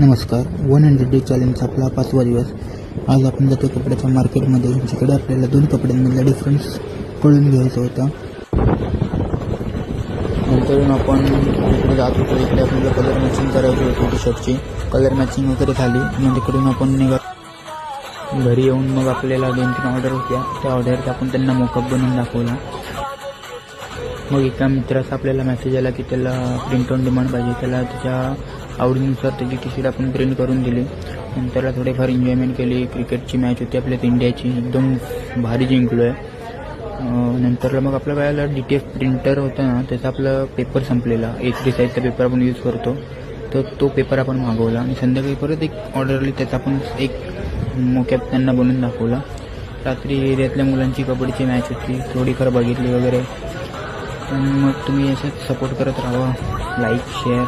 नमस्कार. 100 डे चॅलेंजचा आपला 5वा दिवस. आज आपण जातो कपड्याच्या मार्केटमध्ये, जिकडे आपल्याला 2 कपड्यांमधला डिफरन्स कळून घ्यायचा होता. नंतर आपण इकडे जात होतो. इकडे आपल्याला कलर मॅचिंग करायची होती टी शर्टची. कलर मॅचिंग वगैरे झाली. मग तिकडून आपण घरी येऊन मग आपल्याला 2-3 ऑर्डर होत्या. त्या ऑर्डरचा आपण त्यांना मोकअप बनवून दाखवला. मग एका मित्राचा आपल्याला मेसेज आला की त्याला प्रिंट ऑन डिमांड पाहिजे. त्याला त्याच्या आवडीनुसार त्याची टी शर्ट आपण प्रिंट करून दिली. नंतरला थोडेफार एन्जॉयमेंट केली. क्रिकेटची मॅच होती आपल्या इंडियाची, एकदम भारी जिंकलो आहे. नंतरला मग आपल्या वेळेला DTF प्रिंटर होता ना, त्याचा आपला पेपर संपलेला. A3 साईजचा पेपर आपण यूज करतो, तर तो पेपर आपण मागवला. आणि संध्याकाळी परत एक ऑर्डर आली, त्याचा आपण एक मोकॅप त्यांना बनवून दाखवला. रात्री एरियातल्या मुलांची कबड्डीची मॅच होती, थोडीफार बघितली वगैरे. मग तुम्ही असंच सपोर्ट करत राहा, लाईक शेअर.